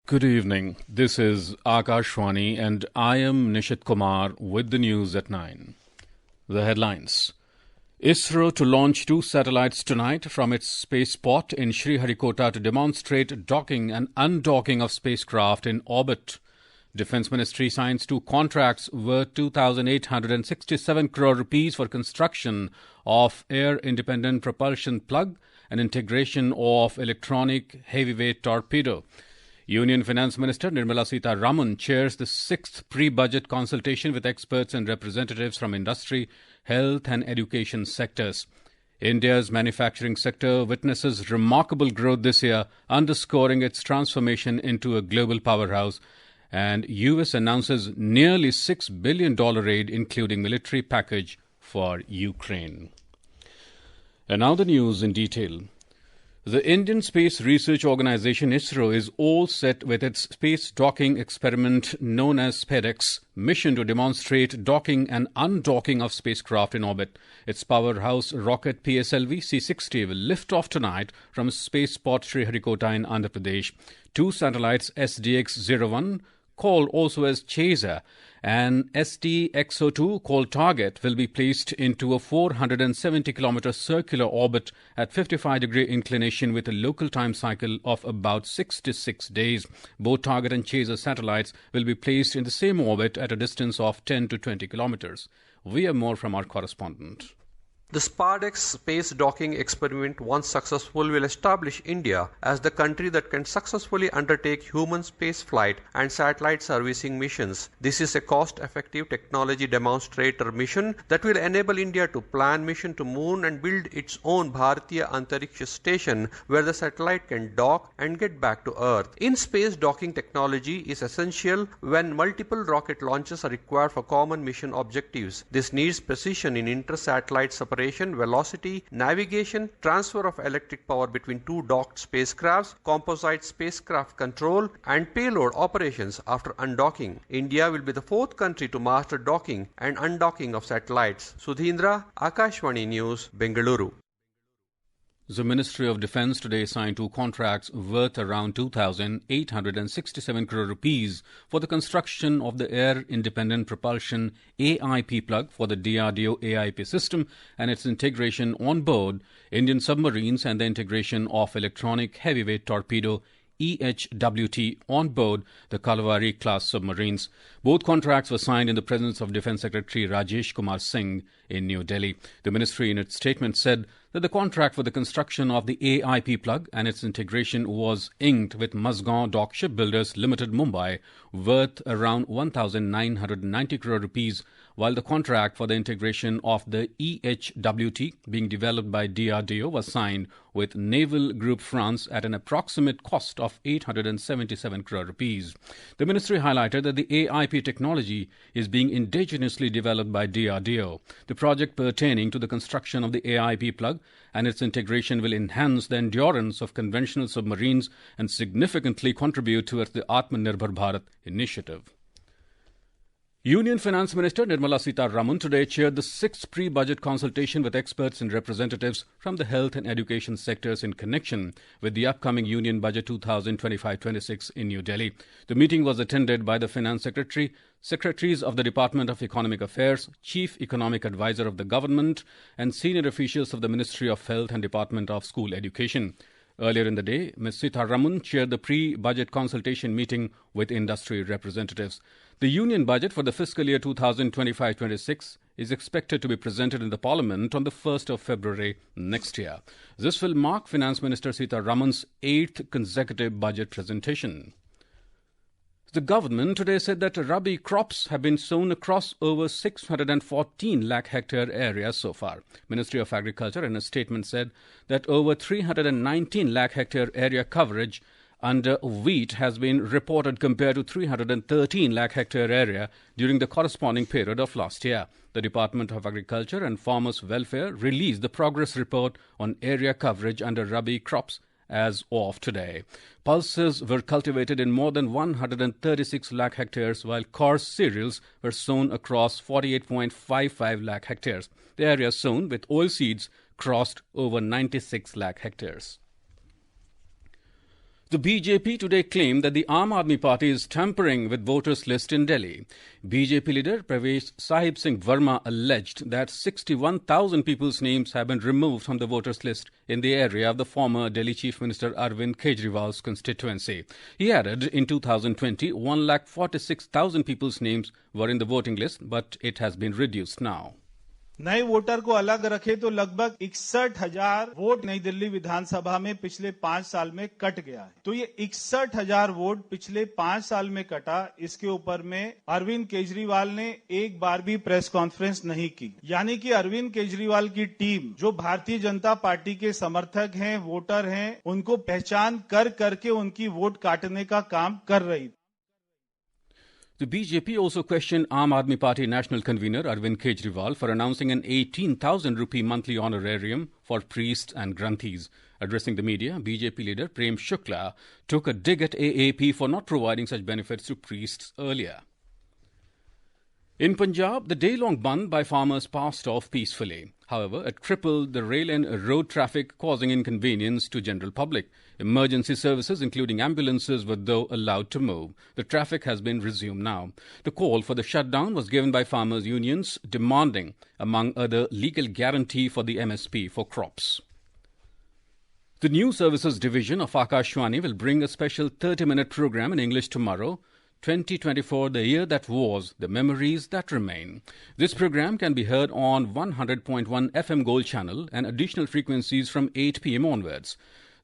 Good evening. This is Akashwani and I am Nishit Kumar with the news at 9. The headlines. ISRO to launch 2 satellites tonight from its spaceport in Sriharikota to demonstrate docking and undocking of spacecraft in orbit. Defence Ministry signs 2 contracts worth 2,867 crore rupees for construction of Air Independent Propulsion Plug and integration of Electronic Heavy Weight Torpedo. Union Finance Minister Nirmala Sitharaman chairs the 6th Pre-Budget Consultation with experts and representatives from industry, health and education sectors. India's manufacturing sector witnesses remarkable growth this year, underscoring its transformation into a global powerhouse. And US announces nearly $6 billion aid, including military package for Ukraine. And now the news in detail. The Indian Space Research Organisation ISRO is all set with its space docking experiment known as SpaceX mission to demonstrate docking and undocking of spacecraft in orbit. Its powerhouse rocket PSLV C-60 will lift off tonight from spaceport Sriharikota in Andhra Pradesh. 2 satellites SDX-01, called also as Chaser, and STX-02, called Target, will be placed into a 470-kilometer circular orbit at 55-degree inclination with a local time cycle of about 66 days. Both Target and Chaser satellites will be placed in the same orbit at a distance of 10 to 20 kilometers. We have more from our correspondent. The SpaceX space docking experiment, once successful, will establish India as the country that can successfully undertake human spaceflight and satellite servicing missions. This is a cost-effective technology demonstrator mission that will enable India to plan mission to moon and build its own Bharatiya Antariksha station where the satellite can dock and get back to Earth. In-space docking technology is essential when multiple rocket launches are required for common mission objectives. This needs precision in inter-satellite separation, velocity, navigation, transfer of electric power between 2 docked spacecrafts, composite spacecraft control, and payload operations after undocking. India will be the 4th country to master docking and undocking of satellites. Sudhindra, Akashwani News, Bengaluru. The Ministry of Defence today signed 2 contracts worth around 2,867 crore rupees for the construction of the Air Independent Propulsion AIP plug for the DRDO AIP system and its integration on board Indian submarines and the integration of Electronic Heavy Weight Torpedo EHWT on board the Kalvari class submarines. Both contracts were signed in the presence of Defence Secretary Rajesh Kumar Singh in New Delhi. The ministry in its statement said that the contract for the construction of the AIP plug and its integration was inked with Mazgaon Dock Shipbuilders Limited Mumbai, worth around 1,990 crore rupees, while the contract for the integration of the EHWT being developed by DRDO was signed with Naval Group France at an approximate cost of 877 crore rupees. The ministry highlighted that the AIP technology is being indigenously developed by DRDO. The project pertaining to the construction of the AIP plug and its integration will enhance the endurance of conventional submarines and significantly contribute towards the Atmanirbhar Bharat initiative. Union Finance Minister Nirmala Sitharaman today chaired the 6th Pre-Budget Consultation with experts and representatives from the health and education sectors in connection with the upcoming Union Budget 2025-26 in New Delhi. The meeting was attended by the Finance Secretary, Secretaries of the Department of Economic Affairs, Chief Economic Advisor of the Government, and senior officials of the Ministry of Health and Department of School Education. Earlier in the day, Ms. Sitharaman chaired the pre-budget consultation meeting with industry representatives. The union budget for the fiscal year 2025-26 is expected to be presented in the Parliament on the 1st of February next year. This will mark Finance Minister Sitharaman's 8th consecutive budget presentation. The government today said that rabi crops have been sown across over 614 lakh hectare area so far. Ministry of Agriculture in a statement said that over 319 lakh hectare area coverage under wheat has been reported compared to 313 lakh hectare area during the corresponding period of last year. The Department of Agriculture and Farmers' Welfare released the progress report on area coverage under rabi crops as of today. Pulses were cultivated in more than 136 lakh hectares, while coarse cereals were sown across 48.55 lakh hectares. The area sown with oilseeds crossed over 96 lakh hectares. The BJP today claimed that the Aam Aadmi Party is tampering with voters' list in Delhi. BJP leader Pravesh Sahib Singh Verma alleged that 61,000 people's names have been removed from the voters' list in the area of the former Delhi Chief Minister Arvind Kejriwal's constituency. He added in 2020, 1,46,000 people's names were in the voting list, but it has been reduced now. नए voter को अलग रखे तो लगभग 61,000 vote नई दिल्ली विधानसभा में पिछले 5 साल में कट गया है। तो ये 61,000 वोट पिछले 5 साल में कटा, इसके ऊपर में अरविंद केजरीवाल ने एक बार भी प्रेस कॉन्फ्रेंस नहीं की। यानी कि अरविंद केजरीवाल की टीम जो भारतीय जनता पार्टी के समर्थक हैं, वोटर हैं, उनको पहचान कर करके उनकी वोट काटने का काम कर रही। The BJP also questioned Aam Aadmi Party national convener Arvind Kejriwal for announcing an 18,000 rupee monthly honorarium for priests and granthis. Addressing the media, BJP leader Prem Shukla took a dig at AAP for not providing such benefits to priests earlier. In Punjab, the day-long Bandh by farmers passed off peacefully. However, it crippled the rail and road traffic, causing inconvenience to general public. Emergency services, including ambulances, were though allowed to move. The traffic has been resumed now. The call for the shutdown was given by farmers' unions, demanding, among other, legal guarantee for the MSP for crops. The News Services Division of Akashwani will bring a special 30-minute program in English tomorrow, 2024, the year that was, the memories that remain. This program can be heard on 100.1 FM Gold channel and additional frequencies from 8 p.m. onwards.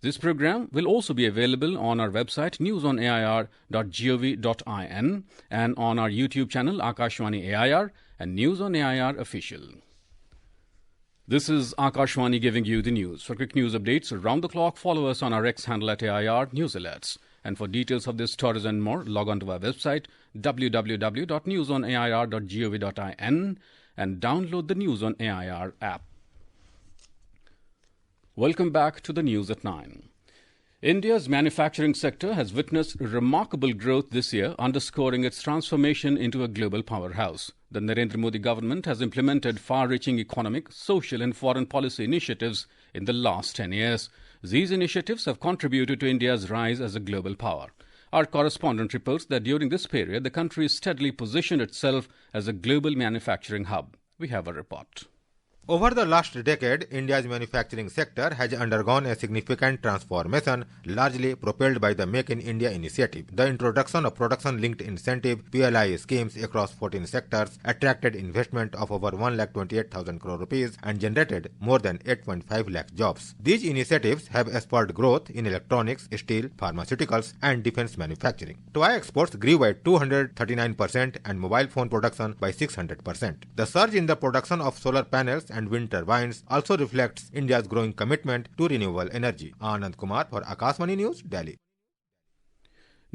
This program will also be available on our website newsonair.gov.in and on our YouTube channel Akashwani AIR and News on AIR Official. This is Akashwani giving you the news. For quick news updates around the clock, follow us on our X handle at AIR News Alerts. And for details of this stories and more, log on to our website www.newsonair.gov.in and download the News on AIR app. Welcome back to the news at 9. India's manufacturing sector has witnessed remarkable growth this year, underscoring its transformation into a global powerhouse. The Narendra Modi government has implemented far-reaching economic, social and foreign policy initiatives in the last 10 years. These initiatives have contributed to India's rise as a global power. Our correspondent reports that during this period, the country steadily positioned itself as a global manufacturing hub. We have a report. Over the last decade, India's manufacturing sector has undergone a significant transformation, largely propelled by the Make in India initiative. The introduction of production-linked incentive (PLI) schemes across 14 sectors attracted investment of over 1,28,000 crore rupees and generated more than 8.5 lakh jobs. These initiatives have spurred growth in electronics, steel, pharmaceuticals, and defense manufacturing. Toy exports grew by 239% and mobile phone production by 600%. The surge in the production of solar panels and wind turbines also reflects India's growing commitment to renewable energy. Anand Kumar for Akashvani News, Delhi.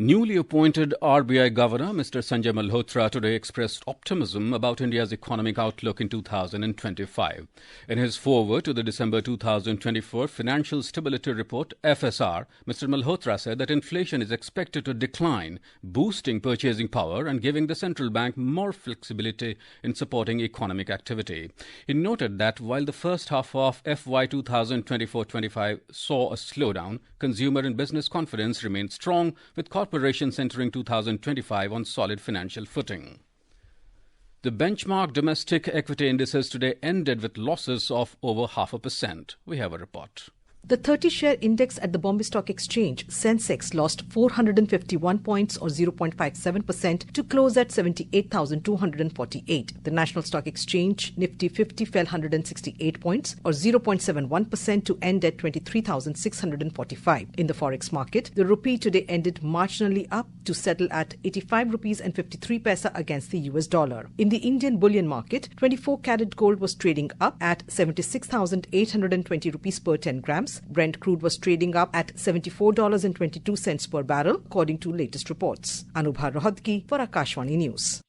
Newly appointed RBI Governor Mr. Sanjay Malhotra today expressed optimism about India's economic outlook in 2025. In his foreword to the December 2024 Financial Stability Report, FSR, Mr. Malhotra said that inflation is expected to decline, boosting purchasing power and giving the central bank more flexibility in supporting economic activity. He noted that while the first half of FY 2024-25 saw a slowdown, consumer and business confidence remained strong, with corporations entering 2025 on solid financial footing. The benchmark domestic equity indices today ended with losses of over 0.5%. We have a report. The 30-share index at the Bombay Stock Exchange, Sensex, lost 451 points or 0.57% to close at 78,248. The National Stock Exchange, Nifty 50, fell 168 points or 0.71% to end at 23,645. In the forex market, the rupee today ended marginally up to settle at 85 rupees and 53 paisa against the US dollar. In the Indian bullion market, 24-carat gold was trading up at 76,820 rupees per 10 grams. Brent crude was trading up at $74.22 per barrel, according to latest reports. Anubha Rohatgi for Akashvani News.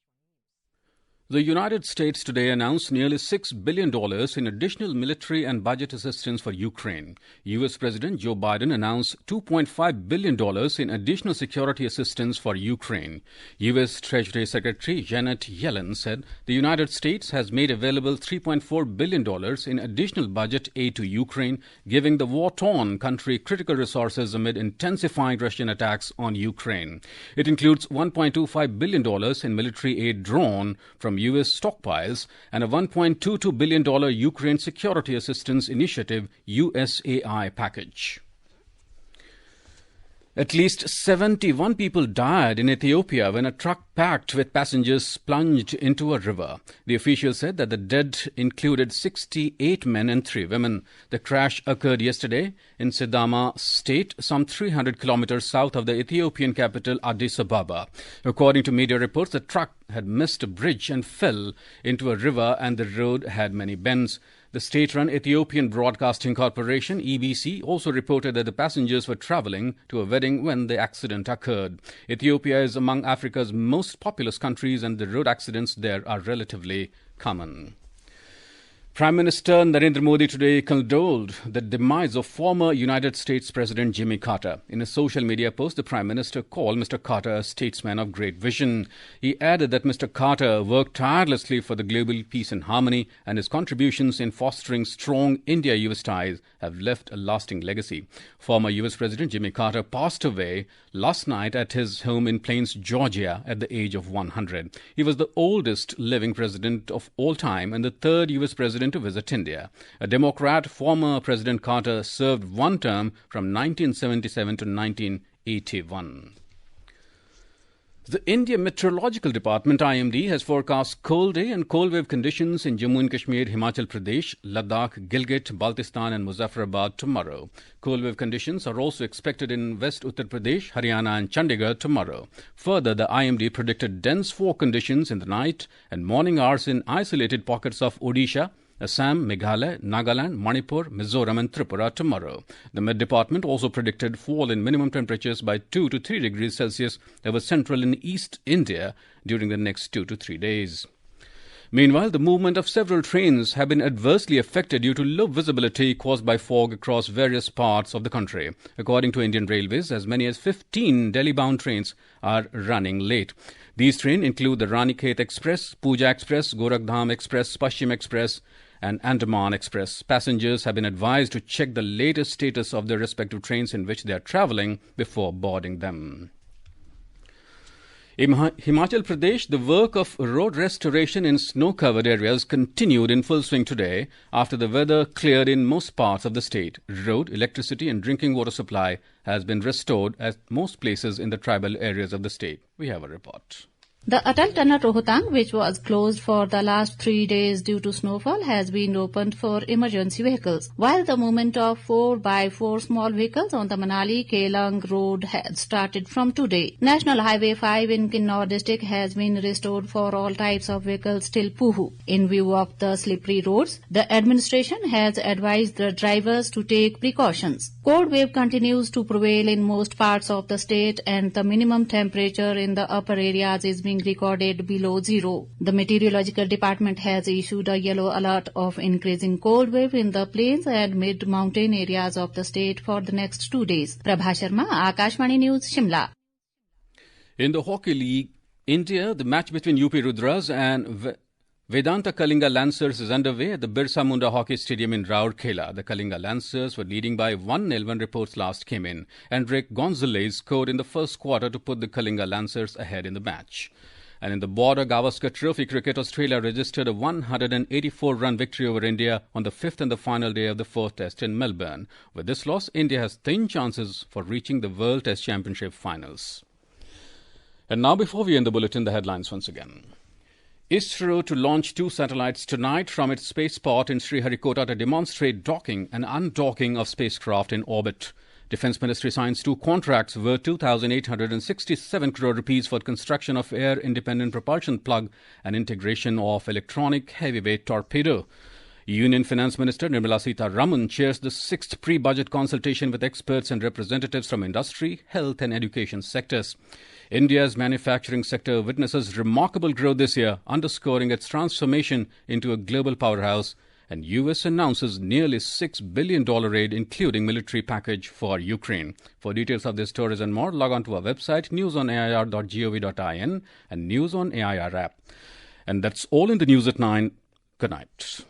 The United States today announced nearly $6 billion in additional military and budget assistance for Ukraine. U.S. President Joe Biden announced $2.5 billion in additional security assistance for Ukraine. U.S. Treasury Secretary Janet Yellen said the United States has made available $3.4 billion in additional budget aid to Ukraine, giving the war-torn country critical resources amid intensifying Russian attacks on Ukraine. It includes $1.25 billion in military aid drawn from U.S. stockpiles and a $1.22 billion Ukraine Security Assistance Initiative USAI package. At least 71 people died in Ethiopia when a truck packed with passengers plunged into a river. The officials said that the dead included 68 men and 3 women. The crash occurred yesterday in Sidama state, some 300 kilometers south of the Ethiopian capital Addis Ababa. According to media reports, the truck had missed a bridge and fell into a river, and the road had many bends. The state-run Ethiopian Broadcasting Corporation, EBC, also reported that the passengers were traveling to a wedding when the accident occurred. Ethiopia is among Africa's most populous countries, and the road accidents there are relatively common. Prime Minister Narendra Modi today condoled the demise of former United States President Jimmy Carter. In a social media post, the Prime Minister called Mr. Carter a statesman of great vision. He added that Mr. Carter worked tirelessly for the global peace and harmony, and his contributions in fostering strong India-US ties have left a lasting legacy. Former US President Jimmy Carter passed away last night at his home in Plains, Georgia, at the age of 100. He was the oldest living president of all time and the third US president to visit India. A Democrat, former President Carter served one term from 1977 to 1981. The India Meteorological Department, IMD, has forecast cold day and cold wave conditions in Jammu and Kashmir, Himachal Pradesh, Ladakh, Gilgit, Baltistan and Muzaffarabad tomorrow. Cold wave conditions are also expected in West Uttar Pradesh, Haryana and Chandigarh tomorrow. Further, the IMD predicted dense fog conditions in the night and morning hours in isolated pockets of Odisha, Assam, Meghalaya, Nagaland, Manipur, Mizoram and Tripura tomorrow. The Met Department also predicted fall in minimum temperatures by 2 to 3 degrees Celsius over central and east India during the next 2 to 3 days. Meanwhile, the movement of several trains have been adversely affected due to low visibility caused by fog across various parts of the country. According to Indian Railways, as many as 15 Delhi-bound trains are running late. These trains include the Ranikhet Express, Pooja Express, Gorakhdham Express, Paschim Express and Andaman Express. Passengers have been advised to check the latest status of their respective trains in which they are travelling before boarding them. In Himachal Pradesh, the work of road restoration in snow-covered areas continued in full swing today after the weather cleared in most parts of the state. Road, electricity and drinking water supply has been restored at most places in the tribal areas of the state. We have a report. The Atal Tunnel Rohtang, which was closed for the last 3 days due to snowfall, has been opened for emergency vehicles, while the movement of 4x4 small vehicles on the Manali-Kelang road has started from today. National Highway 5 in Kinnaur district has been restored for all types of vehicles till Puhu. In view of the slippery roads, the administration has advised the drivers to take precautions. Cold wave continues to prevail in most parts of the state, and the minimum temperature in the upper areas is being recorded below zero. The Meteorological Department has issued a yellow alert of increasing cold wave in the plains and mid-mountain areas of the state for the next 2 days. Prabha Sharma, Akashvani News, Shimla. In the Hockey League, India, the match between UP Rudras and Vedanta Kalinga Lancers is underway at the Birsa Munda Hockey Stadium in Rourkela. The Kalinga Lancers were leading by 1-0 when reports last came in. Enrique Gonzalez scored in the first quarter to put the Kalinga Lancers ahead in the match. And in the Border Gavaskar Trophy cricket, Australia registered a 184-run victory over India on the 5th and the final day of the 4th Test in Melbourne. With this loss, India has thin chances for reaching the World Test Championship finals. And now, before we end the bulletin, the headlines once again. ISRO to launch 2 satellites tonight from its spaceport in Sriharikota to demonstrate docking and undocking of spacecraft in orbit. Defence Ministry signs 2 contracts worth 2,867 crore rupees for construction of Air Independent Propulsion Plug and integration of Electronic Heavy Weight Torpedo. Union Finance Minister Nirmala Sitharaman chairs the 6th pre-budget consultation with experts and representatives from industry, health and education sectors. India's manufacturing sector witnesses remarkable growth this year, underscoring its transformation into a global powerhouse. And US announces nearly $6 billion aid, including military package for Ukraine. For details of these stories and more, log on to our website, newsonair.gov.in and News on AIR app. And that's all in the News at 9. Good night.